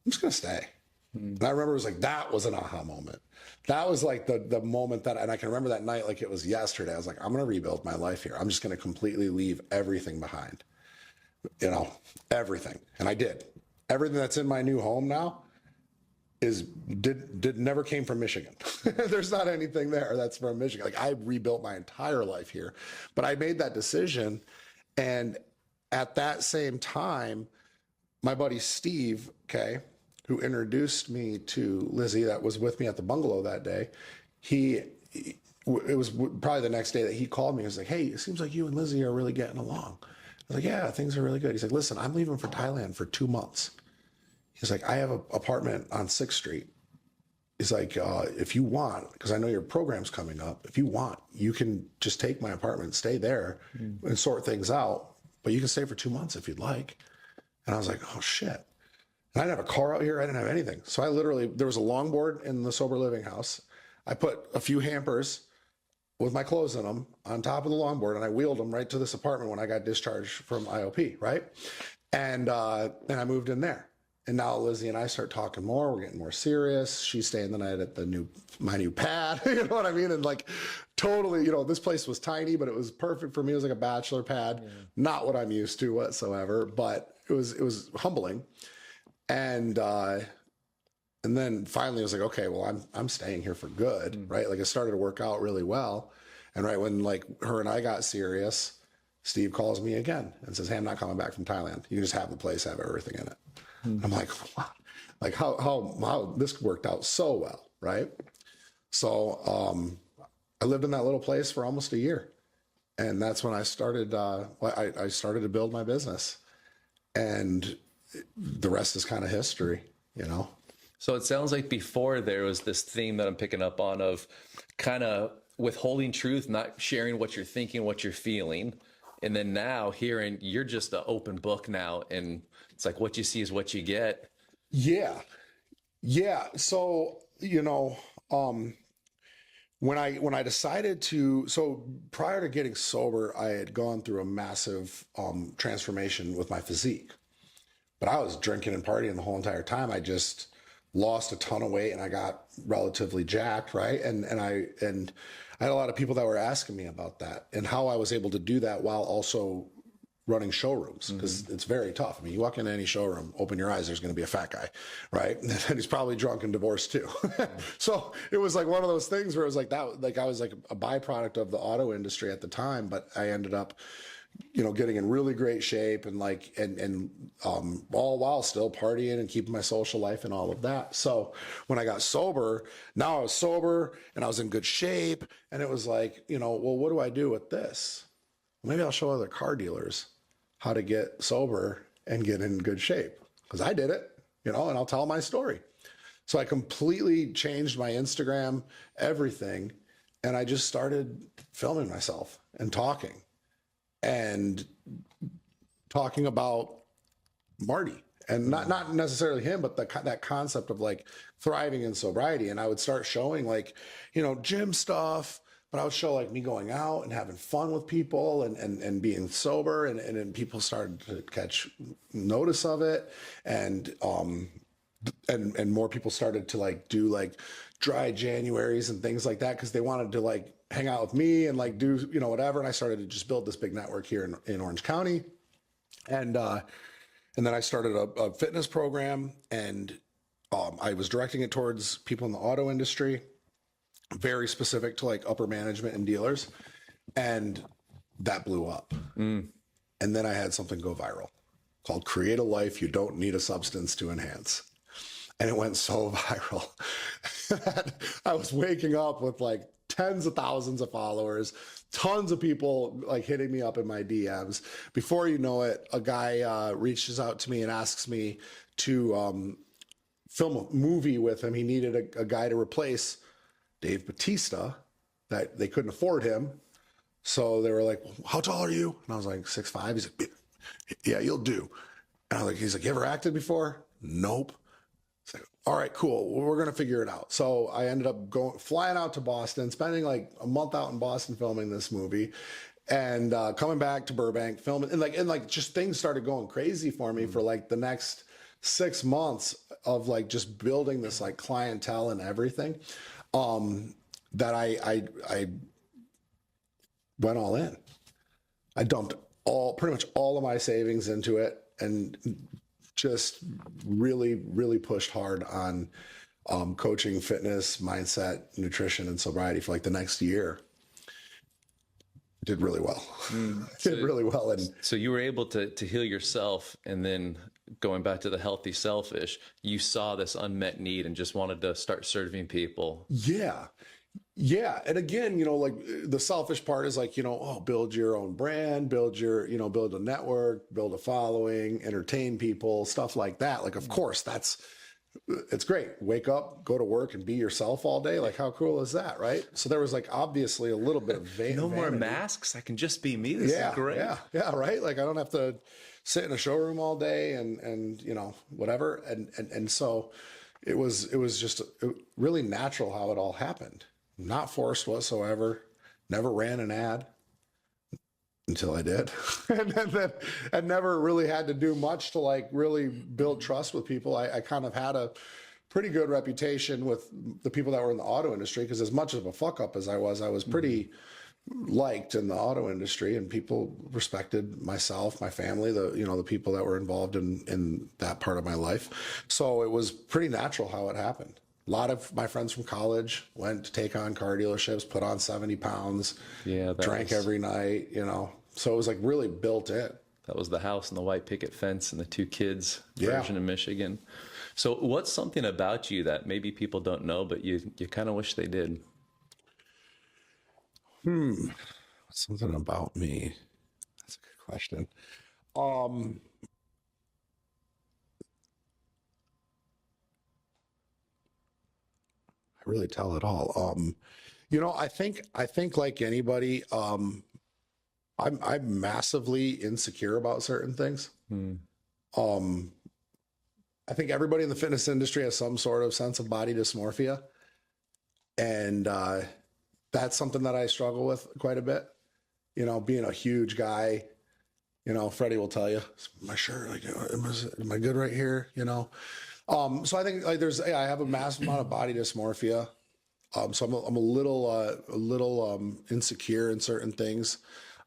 just going to stay. And I remember it was like, that was an aha moment. That was like the moment that, and I can remember that night like it was yesterday. I was like, I'm going to rebuild my life here. I'm just going to completely leave everything behind, you know, everything. And I did. Everything that's in my new home now never came from Michigan. There's not anything there that's from Michigan. Like I rebuilt my entire life here, but I made that decision. And at that same time, my buddy Steve, okay, who introduced me to Lizzie, that was with me at the Bungalow that day, it was probably the next day that he called me. He was like, hey, it seems like you and Lizzie are really getting along. I was like, yeah, things are really good. He's like, listen, I'm leaving for Thailand for 2 months. He's like, I have an apartment on 6th Street. He's like, if you want, because I know your program's coming up, if you want, you can just take my apartment, stay there and sort things out, but you can stay for 2 months if you'd like. And I was like, oh shit. And I didn't have a car out here. I didn't have anything. So there was a longboard in the sober living house. I put a few hampers with my clothes in them on top of the longboard, and I wheeled them right to this apartment when I got discharged from IOP, right? And I moved in there. And now Lizzie and I start talking more. We're getting more serious. She's staying the night at my new pad. You know what I mean? And like totally, this place was tiny, but it was perfect for me. It was like a bachelor pad, not what I'm used to whatsoever, but it was humbling. And then finally I was like, okay, well, I'm staying here for good, right? Like it started to work out really well. And right when like her and I got serious, Steve calls me again and says, hey, I'm not coming back from Thailand. You can just have the place, have everything in it. I'm like, wow. Like how this worked out so well, right? So I lived in that little place for almost a year. And that's when I started, I started to build my business. And the rest is kind of history, So it sounds like before there was this theme that I'm picking up on of kind of withholding truth, not sharing what you're thinking, what you're feeling. And then now hearing you're just an open book now. And it's like what you see is what you get. Yeah. Yeah. So, when I decided so prior to getting sober, I had gone through a massive transformation with my physique. But I was drinking and partying the whole entire time. I just lost a ton of weight and I got relatively jacked, right? And I had a lot of people that were asking me about that and how I was able to do that while also running showrooms, because it's very tough. I mean, you walk into any showroom, open your eyes, there's going to be a fat guy, right? And he's probably drunk and divorced too. So it was like one of those things where it was like that, like I was like a byproduct of the auto industry at the time, but I ended up, getting in really great shape and all while still partying and keeping my social life and all of that. So when I got sober, now I was sober and I was in good shape, and it was like, well, what do I do with this? Maybe I'll show other car dealers how to get sober and get in good shape, because I did it, and I'll tell my story. So I completely changed my Instagram, everything, and I just started filming myself and talking about Marty, and not necessarily him, but that concept of like thriving in sobriety. And I would start showing like, gym stuff, but I would show like me going out and having fun with people and being sober, and people started to catch notice of it. And more people started to like do like dry Januaries and things like that, because they wanted to like hang out with me and like do, whatever. And I started to just build this big network here in Orange County. And then I started a fitness program, and I was directing it towards people in the auto industry, very specific to like upper management and dealers. And that blew up. And then I had something go viral called Create a Life You Don't Need a Substance to Enhance. And it went so viral that I was waking up with like tens of thousands of followers, tons of people like hitting me up in my DMs. Before you know it, a guy reaches out to me and asks me to film a movie with him. He needed a guy to replace Dave Bautista, that they couldn't afford him. So they were like, how tall are you? And I was like, 6'5". He's like, yeah, you'll do. And he's like, you ever acted before? Nope. Like, all right, cool. Well, we're going to figure it out. So I ended up flying out to Boston, spending like a month out in Boston filming this movie, and coming back to Burbank, filming, and just things started going crazy for me for like the next 6 months of like just building this like clientele and everything. That I went all in. I dumped pretty much all of my savings into it, and just really, really pushed hard on coaching, fitness, mindset, nutrition, and sobriety for like the next year. Did really well. Did really well. And so you were able to heal yourself, and then going back to the healthy selfish, you saw this unmet need and just wanted to start serving people. Yeah. Yeah. And again, like the selfish part is like, build your own brand, build a network, build a following, entertain people, stuff like that. Like, of course, it's great. Wake up, go to work, and be yourself all day. Like, how cool is that, right? So there was like obviously a little bit of vanity. No more masks. I can just be me. This is great. Yeah, right. Like I don't have to sit in a showroom all day and whatever. And so it was just really natural how it all happened. Not forced whatsoever. Never ran an ad until I did. And never really had to do much to like really build trust with people. I kind of had a pretty good reputation with the people that were in the auto industry, because as much of a fuck up as I was pretty liked in the auto industry, and people respected myself, my family, the people that were involved in that part of my life. So it was pretty natural how it happened. A lot of my friends from college went to take on car dealerships, put on 70 pounds, drank every night, So it was like really built in. That was the house and the white picket fence and the 2 kids version of Michigan. So what's something about you that maybe people don't know, but you kind of wish they did? Something about me. That's a good question. I really tell it all. I think like anybody, I'm massively insecure about certain things. I think everybody in the fitness industry has some sort of sense of body dysmorphia. And that's something that I struggle with quite a bit. Being a huge guy, Freddie will tell you, my shirt, like, am I good right here? So I think like I have a massive amount of body dysmorphia. So I'm a little insecure in certain things.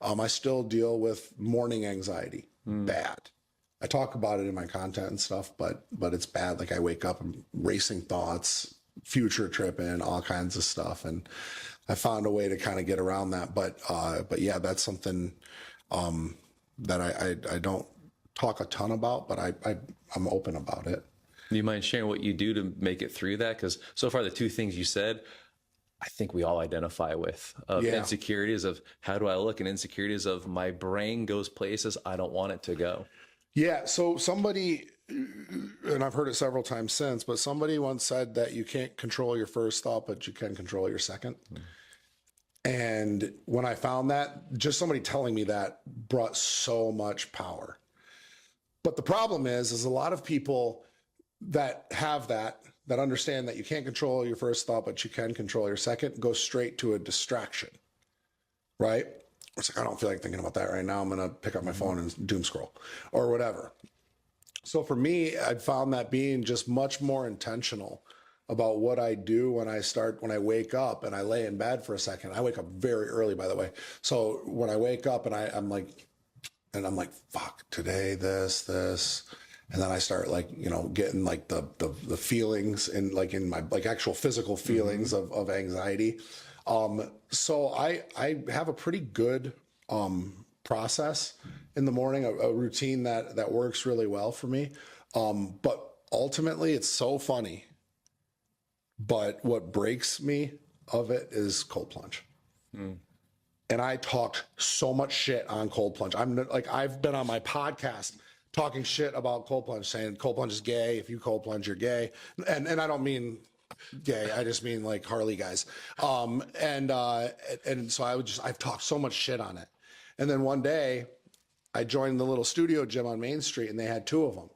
I still deal with morning anxiety, bad. I talk about it in my content and stuff, but it's bad. Like I wake up and racing thoughts, future tripping, all kinds of stuff. And I found a way to kind of get around that. But yeah, that's something, that I don't talk a ton about, but I'm open about it. Do you mind sharing what you do to make it through that? Because so far the 2 things you said, I think we all identify with insecurities of how do I look, and insecurities of my brain goes places I don't want it to go. Yeah. So somebody, and I've heard it several times since, but somebody once said that you can't control your first thought, but you can control your second. And when I found that, just somebody telling me that brought so much power. But the problem is a lot of people that have that understand that you can't control your first thought, but you can control your second, go straight to a distraction, right? It's like, I don't feel like thinking about that right now. I'm going to pick up my phone and doom scroll or whatever. So for me, I found that being just much more intentional about what I do when I wake up and I lay in bed for a second. I wake up very early, by the way. So when I wake up and I'm like, fuck, today, this. And then I start like, getting like the feelings and like in my like actual physical feelings of anxiety. So I have a pretty good process in the morning, a routine that works really well for me. But ultimately it's so funny. But what breaks me of it is cold plunge. And I talked so much shit on cold plunge. I've been on my podcast talking shit about cold plunge, saying cold plunge is gay. If you cold plunge, you're gay. And I don't mean gay. I just mean like Harley guys. And so I've talked so much shit on it. And then one day I joined the little studio gym on Main Street and they had 2 of them.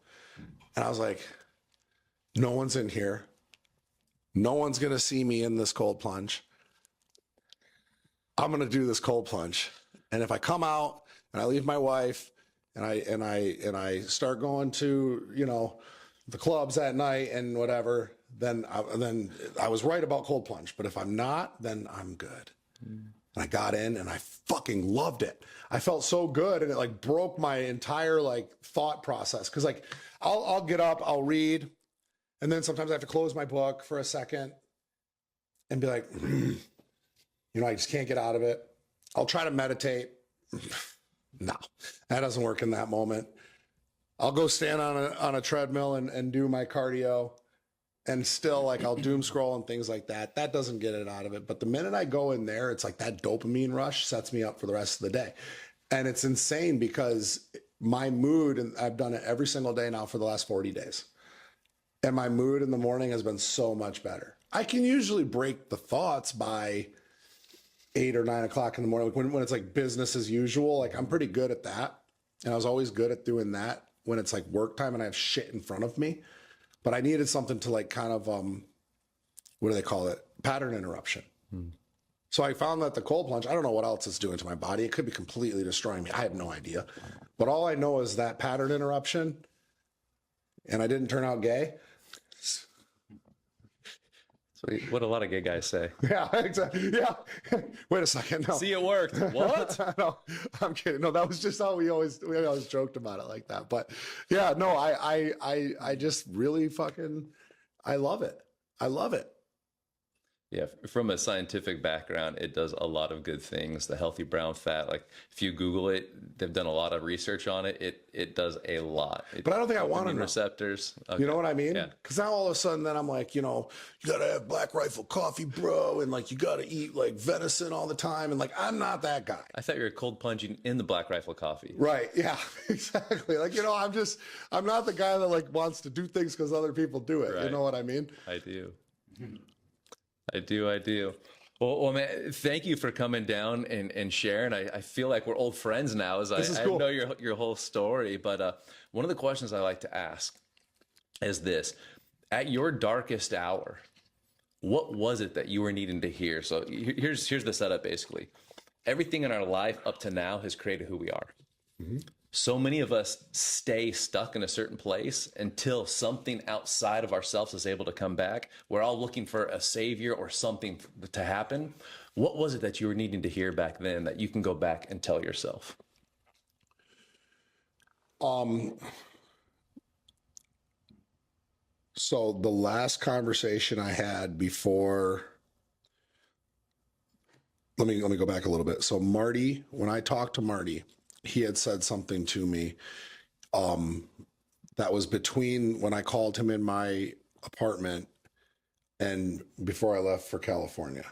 And I was like, no one's in here. No one's going to see me in this cold plunge. I'm going to do this cold plunge. And if I come out and I leave my wife and I start going to, the clubs at night and whatever, then I was right about cold plunge. But if I'm not, then I'm good. And I got in and I fucking loved it. I felt so good. And it like broke my entire like thought process. Cause like I'll get up, I'll read. And then sometimes I have to close my book for a second and be like, I just can't get out of it. I'll try to meditate. No, that doesn't work in that moment. I'll go stand on a treadmill and do my cardio, and still like I'll doom scroll and things like that. That doesn't get it out of it. But the minute I go in there, it's like that dopamine rush sets me up for the rest of the day. And it's insane because my mood, and I've done it every single day now for the last 40 days. And my mood in the morning has been so much better. I can usually break the thoughts by 8 or 9 o'clock in the morning. When it's like business as usual, like I'm pretty good at that. And I was always good at doing that when it's like work time and I have shit in front of me. But I needed something to like kind of, what do they call it? Pattern interruption. So I found that the cold plunge, I don't know what else it's doing to my body. It could be completely destroying me. I have no idea. But all I know is that pattern interruption, and I didn't turn out gay. Sweet. What a lot of gay guys say. Yeah, exactly. Yeah. Wait a second. No. See, it worked. What? No, I'm kidding. No, that was just how we always joked about it like that. But yeah, no, I just really fucking, I love it. I love it. Yeah, from a scientific background, it does a lot of good things. The healthy brown fat, like if you Google it, they've done a lot of research on it. It does a lot. But I don't think I want to know. Receptors. Okay. You know what I mean? Yeah. Because now all of a sudden, then I'm like, you gotta have Black Rifle coffee, bro, and like you gotta eat like venison all the time, and like I'm not that guy. I thought you were cold plunging in the Black Rifle coffee. Right? Yeah, exactly. Like I'm not the guy that like wants to do things because other people do it. Right. You know what I mean? I do. I do. Well, man, thank you for coming down and sharing. I feel like we're old friends now as I know your whole story. But one of the questions I like to ask is this. At your darkest hour, what was it that you were needing to hear? So here's the setup, basically. Everything in our life up to now has created who we are. Mm-hmm. So many of us stay stuck in a certain place until something outside of ourselves is able to come back. We're all looking for a savior or something to happen. What was it that you were needing to hear back then that you can go back and tell yourself? So the last conversation I had before, let me go back a little bit. So Marty, when I talked to Marty, he had said something to me that was between when I called him in my apartment and before I left for California.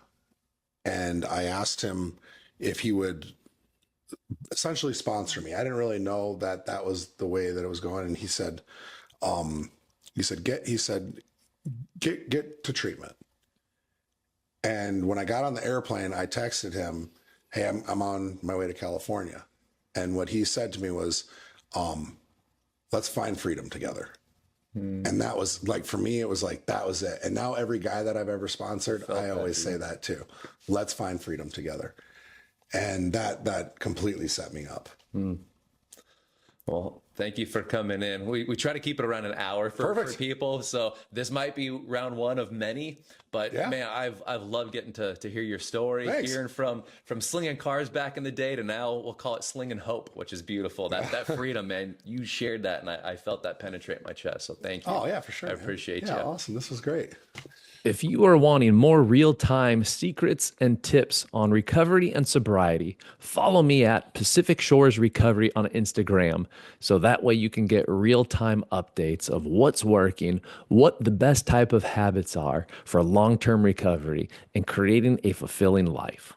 And I asked him if he would essentially sponsor me. I didn't really know that that was the way that it was going. And he said, get to treatment. And when I got on the airplane, I texted him, hey, I'm on my way to California. And what he said to me was, let's find freedom together. And that was like, for me, it was like, that was it. And now every guy that I've ever sponsored, I always say that too. Let's find freedom together. And that completely set me up. Well, thank you for coming in. We try to keep it around an hour for people. So this might be round one of many, but yeah. Man, I've loved getting to hear your story, hearing from slinging cars back in the day to now we'll call it slinging hope, which is beautiful. That freedom, man, you shared that and I felt that penetrate my chest. So thank you. Oh yeah, for sure. I appreciate you. Yeah, awesome. This was great. If you are wanting more real-time secrets and tips on recovery and sobriety, follow me at Pacific Shores Recovery on Instagram. So that way you can get real-time updates of what's working, what the best type of habits are for long-term recovery and creating a fulfilling life.